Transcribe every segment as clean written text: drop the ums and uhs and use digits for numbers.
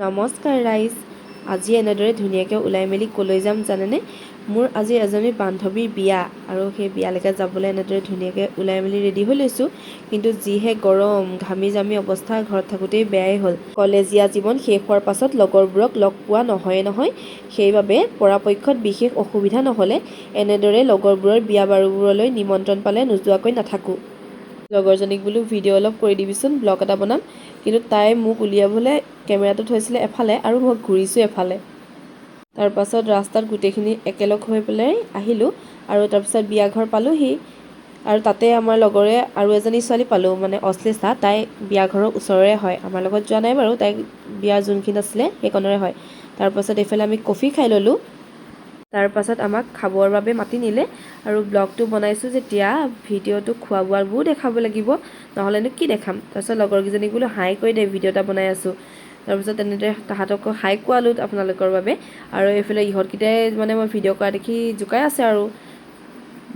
নমস্কাৰ ৰাইজ। আজি এনেদৰে ধুনীয়াকৈ ওলাই মেলি ক'লৈ যাম জানেনে? মোৰ আজি এজনী বান্ধৱীৰ বিয়া আৰু সেই বিয়ালৈকে যাবলৈ এনেদৰে ধুনীয়াকৈ ওলাই মেলি ৰেডি হৈ লৈছোঁ। কিন্তু যিহে গৰম, ঘামি জামি অৱস্থা ঘৰত থাকোঁতেই বেয়াই হ'ল। কলেজীয়া জীৱন শেষ হোৱাৰ পাছত লগৰবোৰক লগ পোৱা নহয়। সেইবাবে পৰাপক্ষত বিশেষ অসুবিধা নহ'লে এনেদৰে লগৰবোৰৰ বিয়া বাৰুবোৰলৈ নিমন্ত্ৰণ পালে নোযোৱাকৈ নাথাকোঁ। লগৰজনীক বোলো ভিডিঅ' অলপ কৰি দিবিচোন, ব্লগ এটা বনাম। কিন্তু তাই মোক উলিয়াবলৈ কেমেৰাটো থৈছিলে এফালে আৰু মই ঘূৰিছোঁ এফালে। তাৰপাছত ৰাস্তাত গোটেইখিনি একেলগ হৈ পেলাই আহিলোঁ আৰু তাৰপিছত বিয়াঘৰ পালোঁহি। আৰু তাতে আমাৰ লগৰে আৰু এজনী ছোৱালী পালোঁ, মানে অশ্লেষা। তাই বিয়াঘৰৰ ওচৰৰে হয়, আমাৰ লগত যোৱা নাই বাৰু, তাই বিয়া যোনখিনি আছিলে সেইকণৰে হয়। তাৰপাছত এইফালে আমি কফি খাই ল'লোঁ। তাৰপাছত আমাক খাবৰ বাবে মাতি নিলে আৰু ব্লগটো বনাইছোঁ যেতিয়া ভিডিঅ'টো খোৱা বোৱাবোৰো দেখাব লাগিব, নহ'লেনো কি দেখাম। তাৰপিছত লগৰকেইজনীক বোলো হাই কৰি দে, ভিডিঅ' এটা বনাই আছোঁ। তাৰপিছত তেনেদৰে তাহাঁতকো হাই কোৱালোঁ আপোনালোকৰ বাবে। আৰু এইফালে ইহঁতকেইটাই মানে মই ভিডিঅ' কৰা দেখি জোকাই আছে আৰু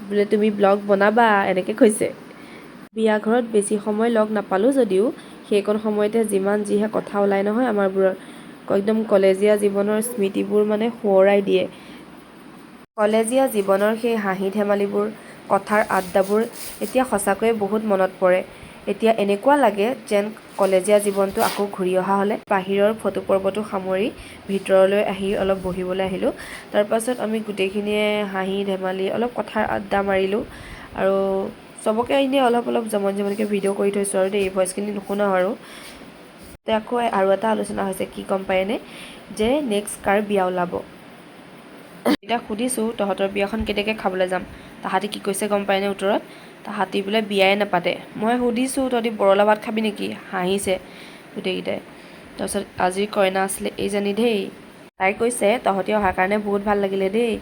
বোলে তুমি ব্লগ বনাবা, এনেকৈ কৈছে। বিয়া ঘৰত বেছি সময় লগ নাপালোঁ যদিও সেইকণ সময়তে যিমান যিহে কথা ওলাই নহয় আমাৰবোৰৰ, একদম কলেজীয়া জীৱনৰ স্মৃতিবোৰ মানে সোঁৱৰাই দিয়ে। কলেজীয়া জীৱনৰ সেই হাঁহি ধেমালিবোৰ, কথাৰ আড্ডাবোৰ এতিয়া সঁচাকৈয়ে বহুত মনত পৰে। এতিয়া এনেকুৱা লাগে যেন কলেজীয়া জীৱনটো আকৌ ঘূৰি অহা হ'লে। বাহিৰৰ ফটো পৰ্বটো সামৰি ভিতৰলৈ আহি অলপ বহিবলৈ আহিলোঁ। তাৰপাছত আমি গোটেইখিনিয়ে হাঁহি ধেমালি অলপ কথাৰ আড্ডা মাৰিলোঁ আৰু চবকে এনেই অলপ জমনিকৈ ভিডিঅ' কৰি থৈছোঁ আৰু দেই, ভইচখিনি নুশুনাওঁ আৰু। আকৌ আৰু এটা আলোচনা হৈছে, কি গম পায়নে, যে নেক্সট কাৰ বিয়া ওলাব। এতিয়া সুধিছোঁ তহঁতৰ বিয়াখন কেতিয়াকৈ খাবলৈ যাম। তাহাঁতি কি কৈছে গম পায়নে উত্তৰত? তাহাঁতি বোলে বিয়াই নাপাতে। মই সুধিছোঁ তহঁতি বৰলা ভাত খাবি নেকি? হাঁহিছে গোটেইকেইটাই। তাৰপিছত আজিৰ কইনা আছিলে এইজনী দেই। তাই কৈছে তহঁতি অহাৰ কাৰণে বহুত ভাল লাগিলে দেই,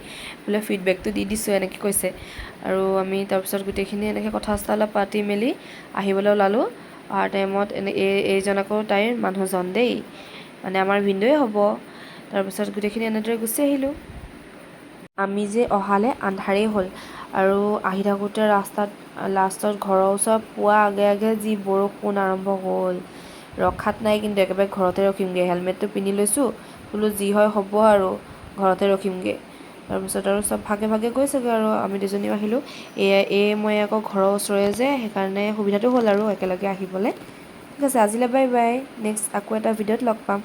বোলে ফিডবেকটো দি দিছোঁ, এনেকৈ কৈছে। আৰু আমি তাৰপিছত গোটেইখিনি এনেকৈ কথা চথা অলপ পাতি মেলি আহিবলৈ ওলালোঁ। অহাৰ টাইমত এইজন আকৌ তাইৰ মানুহজন দেই, মানে আমাৰ ভিনদেউৱে হ'ব। তাৰপিছত গোটেইখিনি এনেদৰে গুচি আহিলোঁ। আমি যে অহালৈ আন্ধাৰেই হ'ল আৰু আহি থাকোঁতে ৰাস্তাত লাষ্টত ঘৰৰ ওচৰত পোৱা আগে যি বৰষুণ আৰম্ভ হ'ল। ৰখাত নাই কিন্তু, একেবাৰে ঘৰতে ৰখিমগৈ। হেলমেটটো পিন্ধি লৈছোঁ, বোলো যি হয় হ'ব আৰু ঘৰতে ৰখিমগৈ। তাৰপিছত আৰু চব ভাগে ভাগে গৈছেগৈ আৰু আমি দুজনীও আহিলোঁ। মই আকৌ ঘৰৰ ওচৰৰে যে, সেইকাৰণে সুবিধাটো হ'ল আৰু একেলগে আহিবলৈ। ঠিক আছে, আজিলৈ বাই বাই। নেক্সট আকৌ এটা ভিডিঅ'ত লগ পাম।